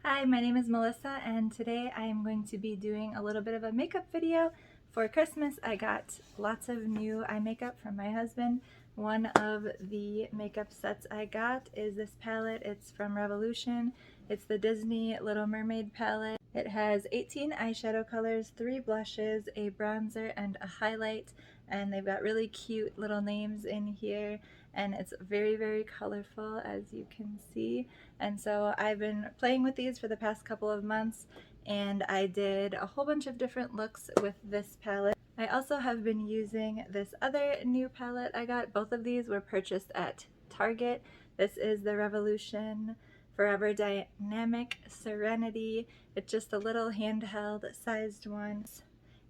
Hi, my name is Melissa and today I am going to be doing a little bit of a makeup video. For Christmas I got lots of new eye makeup from my husband. One of the makeup sets I got is this palette. It's from Revolution. It's the Disney Little Mermaid palette. It has 18 eyeshadow colors, 3 blushes, a bronzer, and a highlight, and they've got really cute little names in here, and it's very colorful, as you can see. And so I've been playing with these for the past couple of months, and I did a whole bunch of different looks with this palette. I also have been using this other new palette I got. Both of these were purchased at Target. This is the Revolution Forever Dynamic Serenity. It's just a little handheld sized one.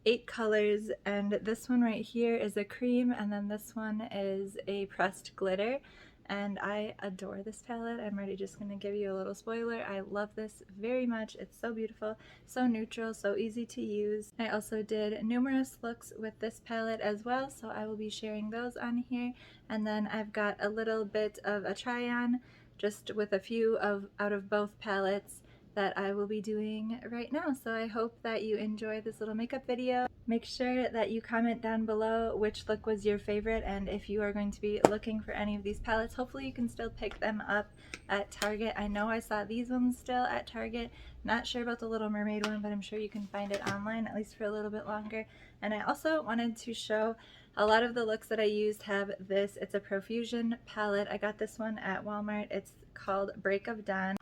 8 colors, and this one right here is a cream, and then this one is a pressed glitter. And I adore this palette. I'm already just going to give you a little spoiler. I love this very much. It's so beautiful, so neutral, so easy to use. I also did numerous looks with this palette as well, so I will be sharing those on here. And then I've got a little bit of a try-on just with a few out of both palettes that I will be doing right now. So I hope that you enjoy this little makeup video. Make sure that you comment down below which look was your favorite, and if you are going to be looking for any of these palettes, hopefully you can still pick them up at Target. I know I saw these ones still at Target. Not sure about the Little Mermaid one, but I'm sure you can find it online, at least for a little bit longer. And I also wanted to show a lot of the looks that I used have this. It's a Profusion palette. I got this one at Walmart. It's called Break of Dawn.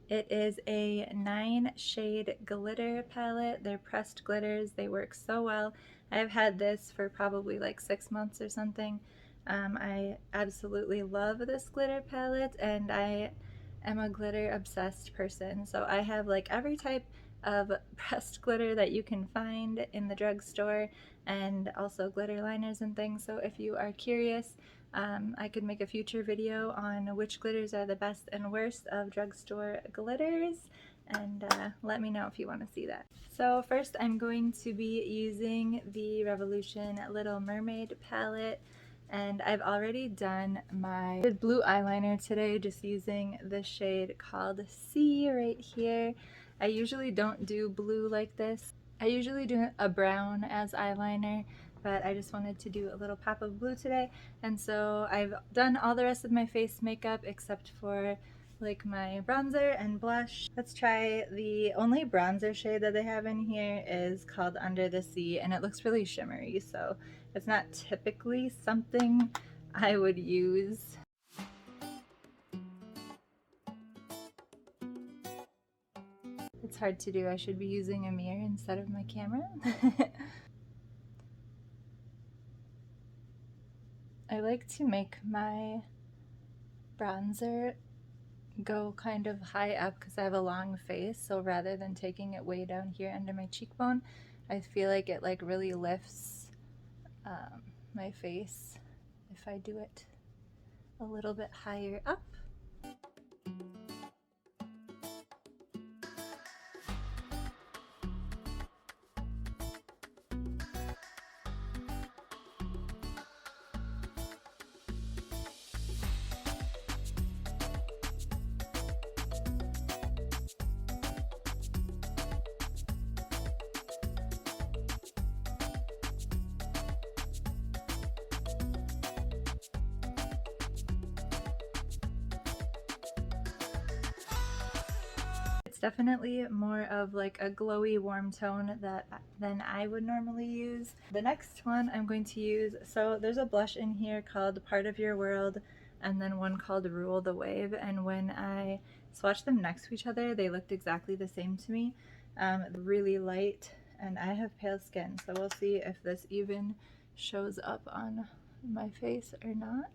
It is a 9-shade glitter palette. They're pressed glitters. They work so well. I've had this for probably like 6 months or something. I absolutely love this glitter palette, and I am a glitter obsessed person. So I have like every type of pressed glitter that you can find in the drugstore, and also glitter liners and things. So if you are curious, I could make a future video on which glitters are the best and worst of drugstore glitters, and let me know if you want to see that. So first I'm going to be using the Revolution Little Mermaid palette, and I've already done my blue eyeliner today just using the shade called C right here. I usually don't do blue like this. I usually do a brown as eyeliner, but I just wanted to do a little pop of blue today. And so I've done all the rest of my face makeup except for like my bronzer and blush. Let's try the only bronzer shade that they have in here is called Under the Sea, and it looks really shimmery, so it's not typically something I would use. It's hard to do. I should be using a mirror instead of my camera. I like to make my bronzer go kind of high up because I have a long face, so rather than taking it way down here under my cheekbone, I feel like it like really lifts my face if I do it a little bit higher up. Definitely more of like a glowy warm tone than I would normally use. The next one I'm going to use, so there's a blush in here called Part of Your World, and then one called Rule the Wave, and when I swatched them next to each other they looked exactly the same to me. Really light, and I have pale skin, so we'll see if this even shows up on my face or not.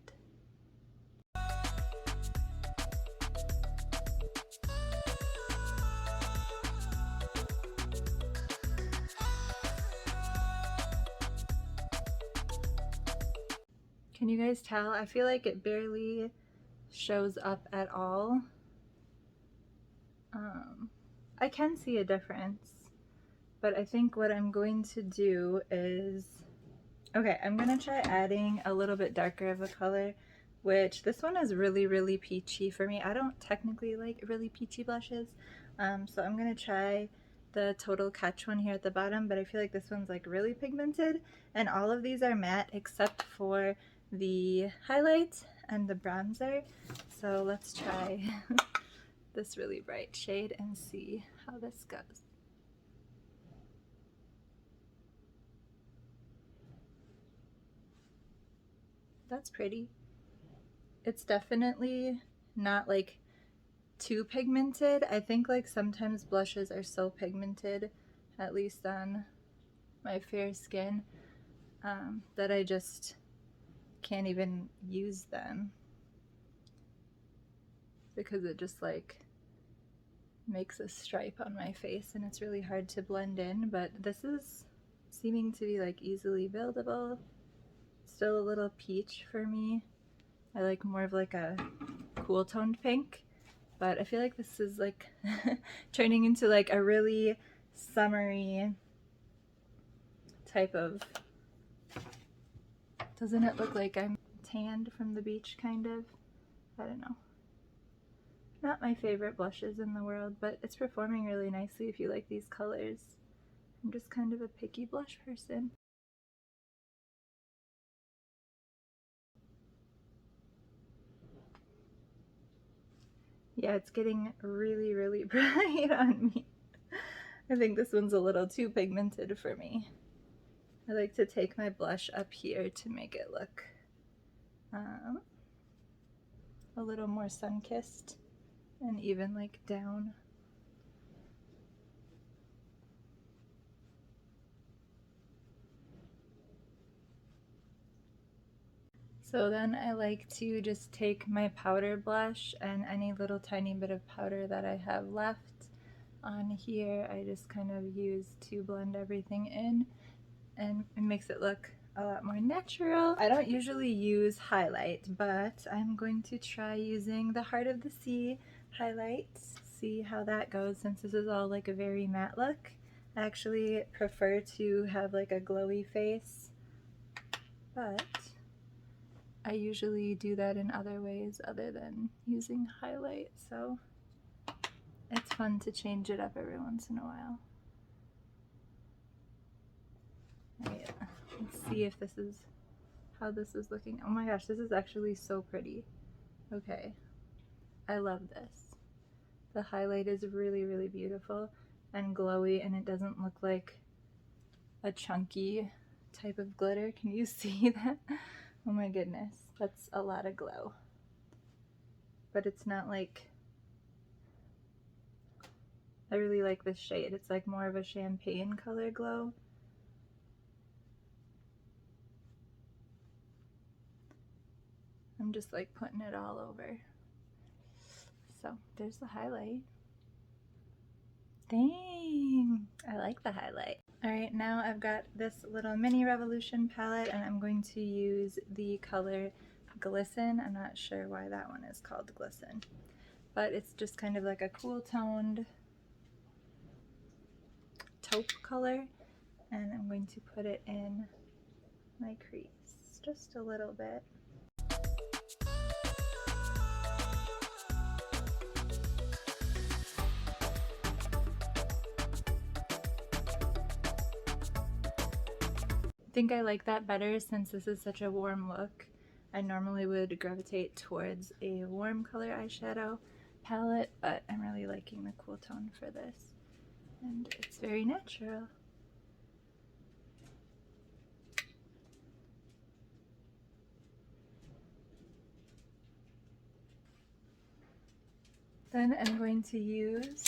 Can you guys tell? I feel like it barely shows up at all. I can see a difference, but I think what I'm going to do is, okay, I'm gonna try adding a little bit darker of a color, which this one is really peachy for me. I don't technically like really peachy blushes, So I'm gonna try the Total Catch one here at the bottom, but I feel like this one's like really pigmented, and all of these are matte except for the highlight and the bronzer. So let's try this really bright shade and see how this goes. That's pretty. It's definitely not like too pigmented. I think like sometimes blushes are so pigmented, at least on my fair skin, that I just can't even use them because it just like makes a stripe on my face and it's really hard to blend in. But this is seeming to be like easily buildable. Still a little peach for me. I like more of like a cool toned pink, but I feel like this is like turning into like a really summery type of, doesn't it look like I'm tanned from the beach kind of? I don't know. Not my favorite blushes in the world, but it's performing really nicely if you like these colors. I'm just kind of a picky blush person. Yeah, it's getting really, really bright on me. I think this one's a little too pigmented for me. I like to take my blush up here to make it look a little more sun-kissed and even like down. So then I like to just take my powder blush and any little tiny bit of powder that I have left on here, I just kind of use to blend everything in, and it makes it look a lot more natural. I don't usually use highlight, but I'm going to try using the Heart of the Sea highlight, see how that goes, since this is all like a very matte look. I actually prefer to have like a glowy face, but I usually do that in other ways other than using highlight, so it's fun to change it up every once in a while. Alright, let's see if this is how this is looking. Oh my gosh, this is actually so pretty. Okay, I love this. The highlight is really, really beautiful and glowy, and it doesn't look like a chunky type of glitter. Can you see that? Oh my goodness, that's a lot of glow. But it's not like, I really like this shade. It's like more of a champagne color glow. I'm just like putting it all over. So there's the highlight. Dang, I like the highlight. All right, now I've got this little mini Revolution palette and I'm going to use the color Glisten. I'm not sure why that one is called Glisten, but it's just kind of like a cool toned taupe color, and I'm going to put it in my crease just a little bit. I think I like that better since this is such a warm look. I normally would gravitate towards a warm color eyeshadow palette, but I'm really liking the cool tone for this, and it's very natural. Then I'm going to use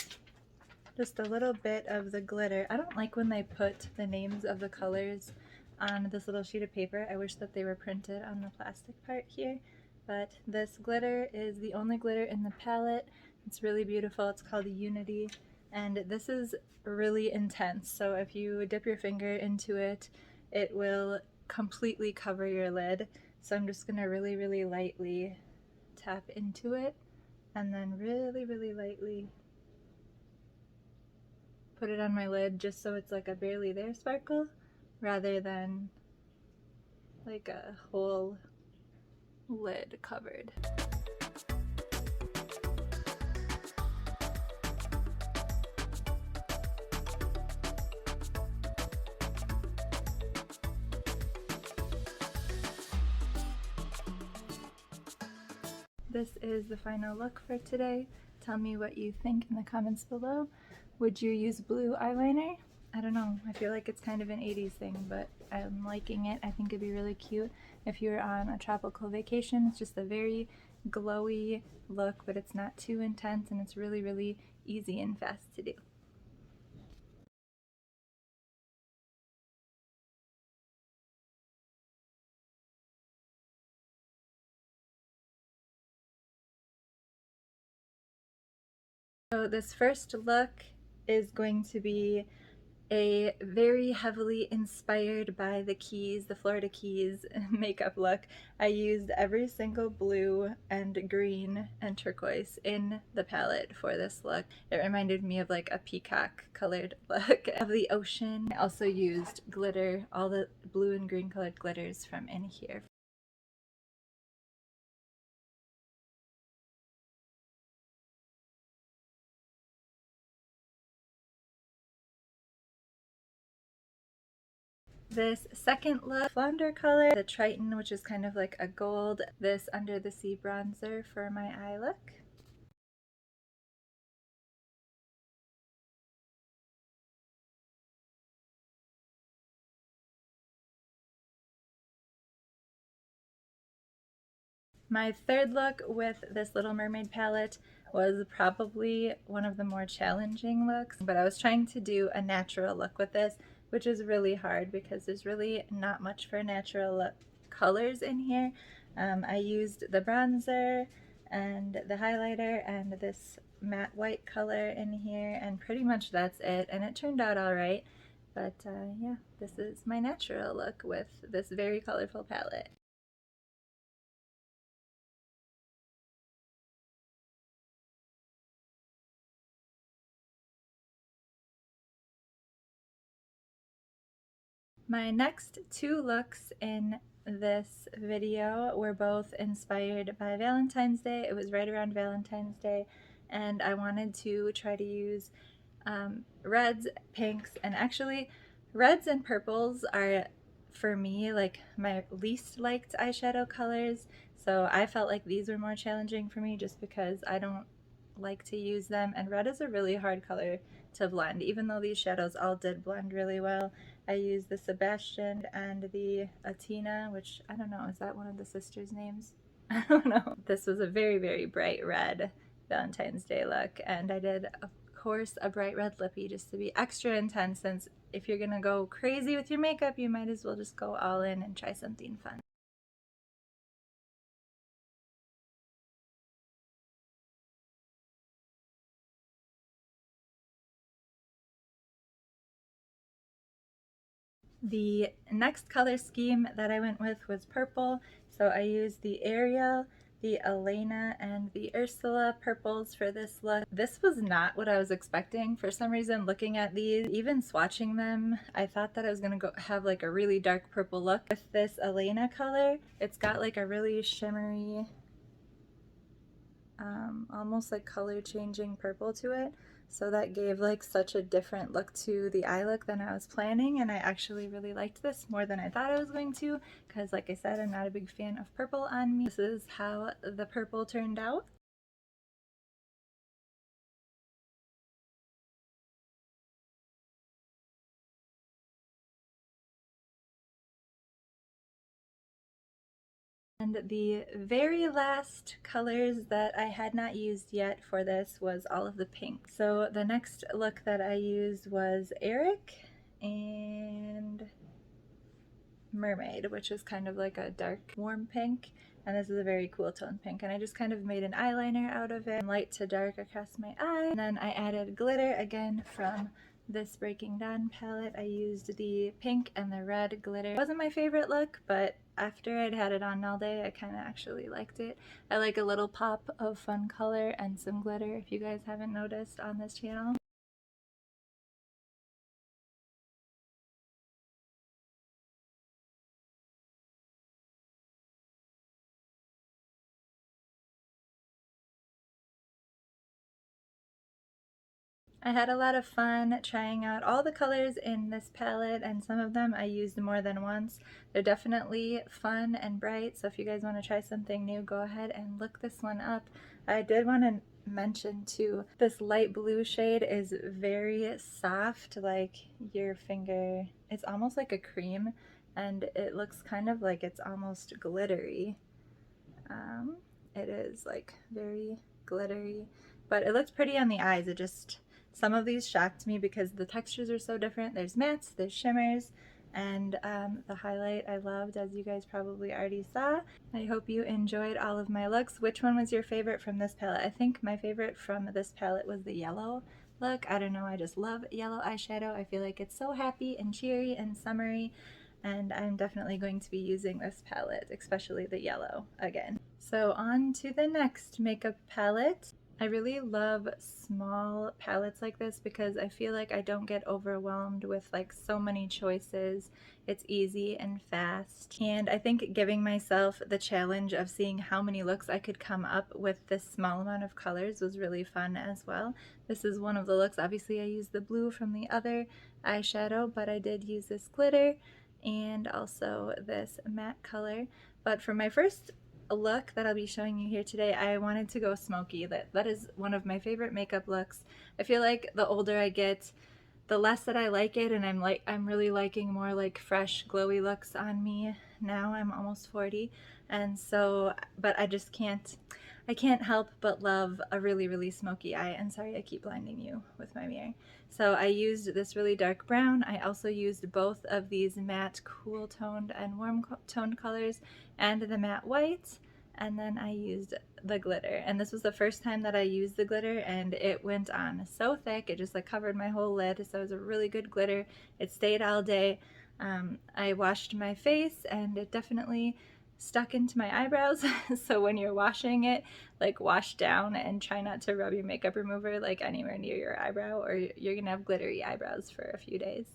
just a little bit of the glitter. I don't like when they put the names of the colors on this little sheet of paper. I wish that they were printed on the plastic part here, but this glitter is the only glitter in the palette. It's really beautiful. It's called Unity, and this is really intense, so if you dip your finger into it, it will completely cover your lid. So I'm just gonna really, really lightly tap into it, and then really, really lightly put it on my lid just so it's like a barely there sparkle rather than like a whole lid covered. this is the final look for today. Tell me what you think in the comments below. Would you use blue eyeliner? I don't know, I feel like it's kind of an 80s thing, but I'm liking it. I think it'd be really cute if you're on a tropical vacation. It's just a very glowy look, but it's not too intense, and it's really, really easy and fast to do. So this first look is going to be a very heavily inspired by the Keys, the Florida Keys makeup look. I used every single blue and green and turquoise in the palette for this look. It reminded me of like a peacock colored look of the ocean. I also used glitter, all the blue and green colored glitters from in here. This second look, Flounder color, the Triton, which is kind of like a gold, this Under the Sea bronzer for my eye look. My third look with this Little Mermaid palette was probably one of the more challenging looks, but I was trying to do a natural look with this, which is really hard because there's really not much for natural colors in here. I used the bronzer and the highlighter and this matte white color in here, and pretty much that's it, and it turned out all right. But yeah, this is my natural look with this very colorful palette. My next two looks in this video were both inspired by Valentine's Day. It was right around Valentine's Day, and I wanted to try to use reds, pinks, and actually reds and purples are, for me, like my least liked eyeshadow colors. So I felt like these were more challenging for me just because I don't like to use them, and red is a really hard color to blend. Even though these shadows all did blend really well, I used the Sebastian and the Atina, which I don't know, is that one of the sisters' names? I don't know. This was a very, very bright red Valentine's Day look, and I did, of course, a bright red lippy just to be extra intense, since if you're gonna go crazy with your makeup, you might as well just go all in and try something fun. The next color scheme that I went with was purple, so I used the Ariel, the Elena, and the Ursula purples for this look. This was not what I was expecting. For some reason, looking at these, even swatching them, I thought that I was gonna have like a really dark purple look. With this Elena color, it's got like a really shimmery, almost like color changing purple to it. So that gave like such a different look to the eye look than I was planning, and I actually really liked this more than I thought I was going to, because like I said, I'm not a big fan of purple on me. This is how the purple turned out. And the very last colors that I had not used yet for this was all of the pink. So the next look that I used was Eric and Mermaid, which is kind of like a dark warm pink, and this is a very cool tone pink, and I just kind of made an eyeliner out of it, light to dark across my eye, and then I added glitter again from this Breaking Dawn palette. I used the pink and the red glitter. It wasn't my favorite look, but after I'd had it on all day, I kind of actually liked it. I like a little pop of fun color and some glitter, if you guys haven't noticed on this channel. I had a lot of fun trying out all the colors in this palette, and some of them I used more than once. They're definitely fun and bright, so if you guys want to try something new, go ahead and look this one up. I did want to mention too, this light blue shade is very soft, like your finger. It's almost like a cream, and it looks kind of like it's almost glittery. Um, it is like very glittery, but it looks pretty on the eyes. It just, some of these shocked me because the textures are so different. There's mattes, there's shimmers, and the highlight I loved, as you guys probably already saw. I hope you enjoyed all of my looks. Which one was your favorite from this palette? I think my favorite from this palette was the yellow look. I don't know, I just love yellow eyeshadow. I feel like it's so happy and cheery and summery, and I'm definitely going to be using this palette, especially the yellow again. So on to the next makeup palette. I really love small palettes like this because I feel like I don't get overwhelmed with like so many choices. It's easy and fast. And I think giving myself the challenge of seeing how many looks I could come up with this small amount of colors was really fun as well. This is one of the looks. Obviously I used the blue from the other eyeshadow, but I did use this glitter and also this matte color. But for my first look that I'll be showing you here today, I wanted to go smoky. That is one of my favorite makeup looks. I feel like the older I get, the less that I like it, and I'm really liking more like fresh glowy looks on me now. I'm almost 40, and so, but I can't help but love a really smoky eye. And sorry, I keep blinding you with my mirror. So I used this really dark brown. I also used both of these matte cool toned and warm toned colors and the matte white, and then I used the glitter. And this was the first time that I used the glitter, and it went on so thick, it just like covered my whole lid. So it was a really good glitter. It stayed all day. I washed my face, and it definitely stuck into my eyebrows. So when you're washing it, like wash down and try not to rub your makeup remover like anywhere near your eyebrow, or you're gonna have glittery eyebrows for a few days.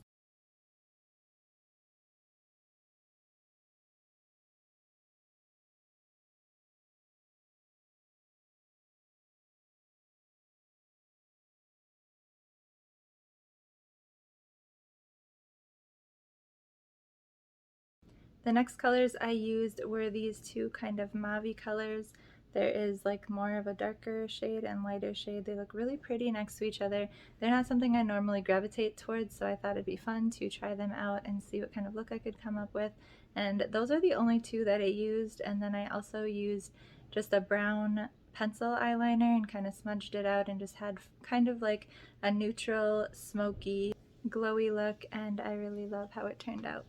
The next colors I used were these two kind of mauve colors. There is like more of a darker shade and lighter shade. They look really pretty next to each other. They're not something I normally gravitate towards, so I thought it'd be fun to try them out and see what kind of look I could come up with. And those are the only two that I used. And then I also used just a brown pencil eyeliner and kind of smudged it out and just had kind of like a neutral, smoky, glowy look, and I really love how it turned out.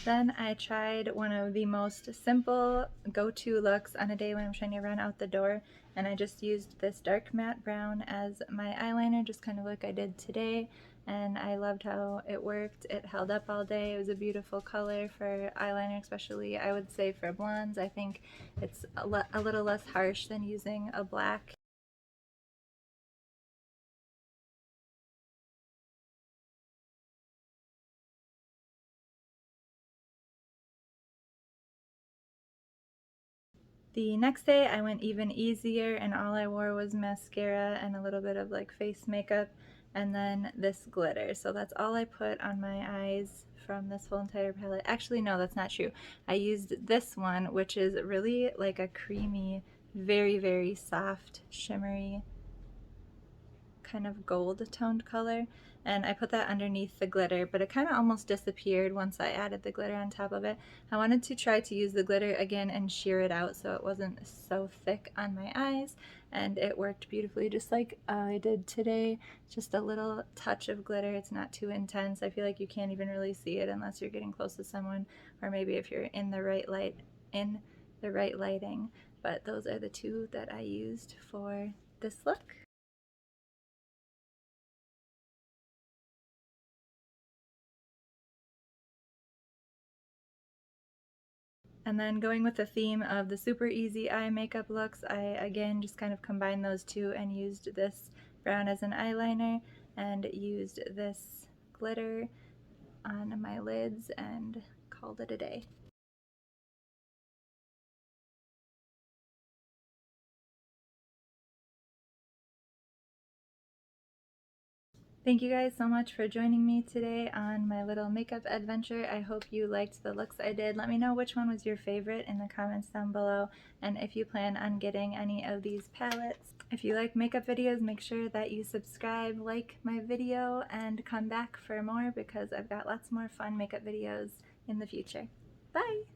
Then I tried one of the most simple go-to looks on a day when I'm trying to run out the door, and I just used this dark matte brown as my eyeliner, just kind of like I did today, and I loved how it worked. It held up all day. It was a beautiful color for eyeliner, especially I would say for blondes. I think it's a little less harsh than using a black. The next day I went even easier, and all I wore was mascara and a little bit of like face makeup and then this glitter. So that's all I put on my eyes from this whole entire palette. Actually, no, that's not true. I used this one, which is really like a creamy, very soft, shimmery kind of gold toned color, and I put that underneath the glitter, but it kind of almost disappeared once I added the glitter on top of it. I wanted to try to use the glitter again and sheer it out so it wasn't so thick on my eyes, and it worked beautifully just like I did today. Just a little touch of glitter. It's not too intense. I feel like you can't even really see it unless you're getting close to someone, or maybe if you're in the right light, in the right lighting. But those are the two that I used for this look. And then going with the theme of the super easy eye makeup looks, I again just kind of combined those two and used this brown as an eyeliner and used this glitter on my lids and called it a day. Thank you guys so much for joining me today on my little makeup adventure. I hope you liked the looks I did. Let me know which one was your favorite in the comments down below, and if you plan on getting any of these palettes. If you like makeup videos, make sure that you subscribe, like my video, and come back for more because I've got lots more fun makeup videos in the future. Bye!